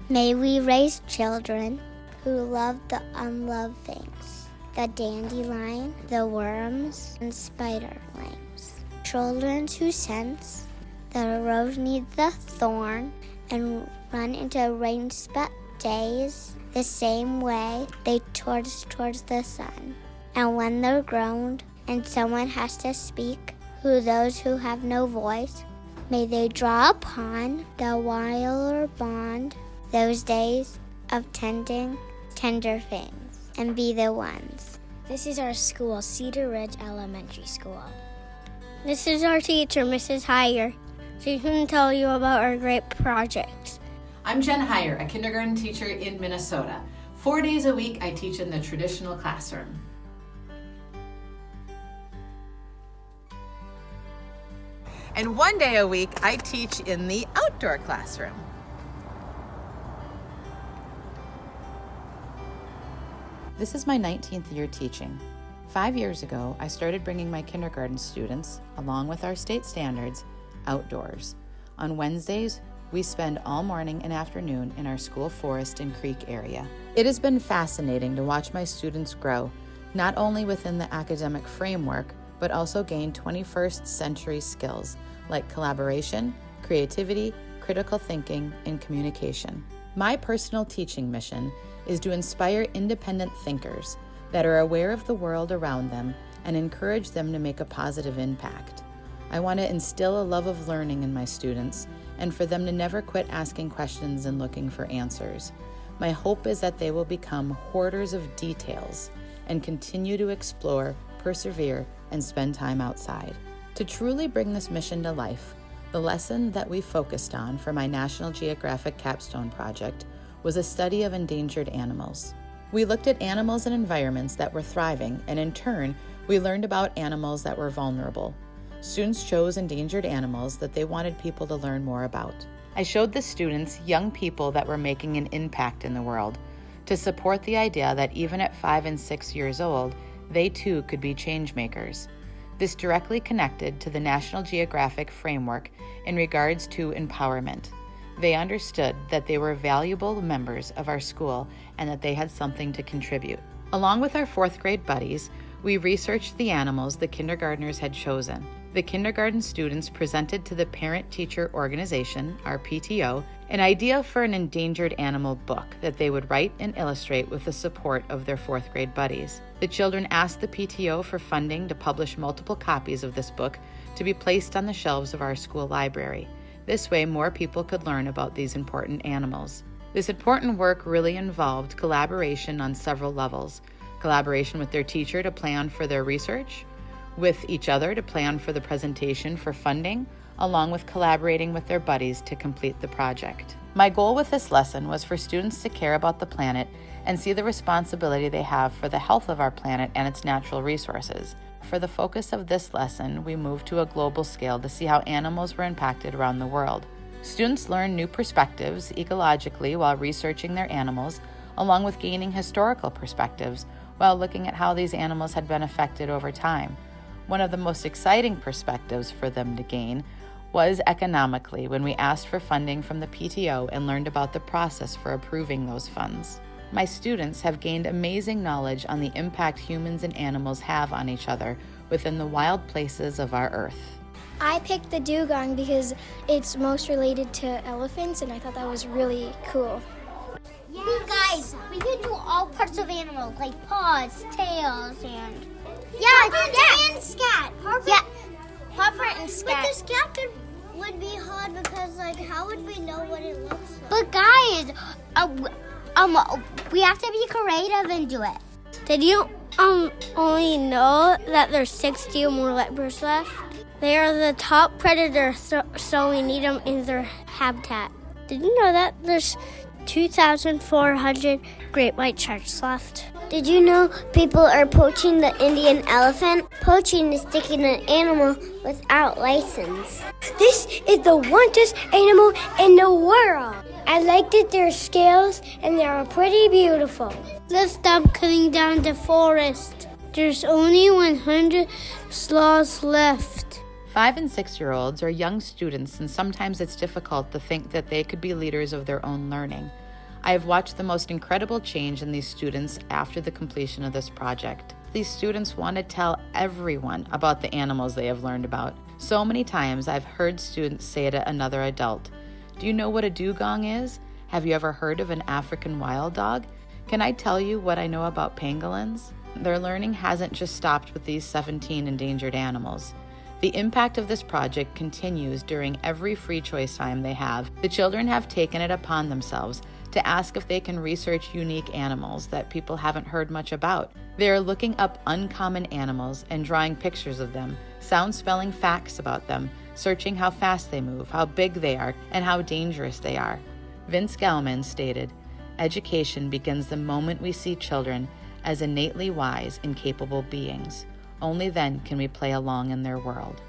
May we raise children who love the unloved things, the dandelion, the worms, and spiderlings. Children who sense that a rose needs the thorn and run into rain-spat days the same way they towards the sun. And when they're grown and someone has to speak, who those who have no voice, may they draw upon the wilder bond, those days of tending tender things, and be the ones. This is our school, Cedar Ridge Elementary School. This is our teacher, Mrs. Heyer. She can tell you about our great projects. I'm Jen Heyer, a kindergarten teacher in Minnesota. 4 days a week, I teach in the traditional classroom. And 1 day a week, I teach in the outdoor classroom. This is my 19th year teaching. 5 years ago, I started bringing my kindergarten students, along with our state standards, outdoors. On Wednesdays, we spend all morning and afternoon in our school forest and creek area. It has been fascinating to watch my students grow, not only within the academic framework, but also gain 21st century skills like collaboration, creativity, critical thinking, and communication. My personal teaching mission is to inspire independent thinkers that are aware of the world around them and encourage them to make a positive impact. I want to instill a love of learning in my students and for them to never quit asking questions and looking for answers. My hope is that they will become hoarders of details and continue to explore, persevere, and spend time outside. To truly bring this mission to life, the lesson that we focused on for my National Geographic Capstone project was a study of endangered animals. We looked at animals and environments that were thriving, and in turn, we learned about animals that were vulnerable. Students chose endangered animals that they wanted people to learn more about. I showed the students young people that were making an impact in the world to support the idea that even at 5 and 6 years old, they too could be change makers. This directly connected to the National Geographic framework in regards to empowerment. They understood that they were valuable members of our school and that they had something to contribute. Along with our 4th grade buddies, we researched the animals the kindergartners had chosen. The kindergarten students presented to the parent-teacher organization, our PTO, an idea for an endangered animal book that they would write and illustrate with the support of their 4th grade buddies. The children asked the PTO for funding to publish multiple copies of this book to be placed on the shelves of our school library. This way, more people could learn about these important animals. This important work really involved collaboration on several levels. Collaboration with their teacher to plan for their research, with each other to plan for the presentation for funding, along with collaborating with their buddies to complete the project. My goal with this lesson was for students to care about the planet and see the responsibility they have for the health of our planet and its natural resources. For the focus of this lesson, we moved to a global scale to see how animals were impacted around the world. Students learned new perspectives ecologically while researching their animals, along with gaining historical perspectives while looking at how these animals had been affected over time. One of the most exciting perspectives for them to gain was economically when we asked for funding from the PTO and learned about the process for approving those funds. My students have gained amazing knowledge on the impact humans and animals have on each other within the wild places of our earth. I picked the dugong because it's most related to elephants, and I thought that was really cool. Yes. Guys, we can do all parts of animals, like paws, tails, and... And scat. Paw print and scat. But the scat would be hard because, how would we know what it looks like? But guys, we have to be creative and do it. Did you only know that there's 60 or more leopards left? They are the top predator, so we need them in their habitat. Did you know that there's 2,400 great white sharks left? Did you know people are poaching the Indian elephant? Poaching is taking an animal without license. This is the wildest animal in the world. I like that they're scales and they're pretty beautiful. Let's stop cutting down the forest. There's only 100 sloths left. 5 and 6-year-olds are young students, and sometimes it's difficult to think that they could be leaders of their own learning. I have watched the most incredible change in these students after the completion of this project. These students want to tell everyone about the animals they have learned about. So many times I've heard students say to another adult, "Do you know what a dugong is? Have you ever heard of an African wild dog? Can I tell you what I know about pangolins?" Their learning hasn't just stopped with these 17 endangered animals. The impact of this project continues during every free choice time they have. The children have taken it upon themselves to ask if they can research unique animals that people haven't heard much about. They are looking up uncommon animals and drawing pictures of them, sound spelling facts about them, searching how fast they move, how big they are, and how dangerous they are. Vince Gellman stated, "Education begins the moment we see children as innately wise and capable beings. Only then can we play along in their world."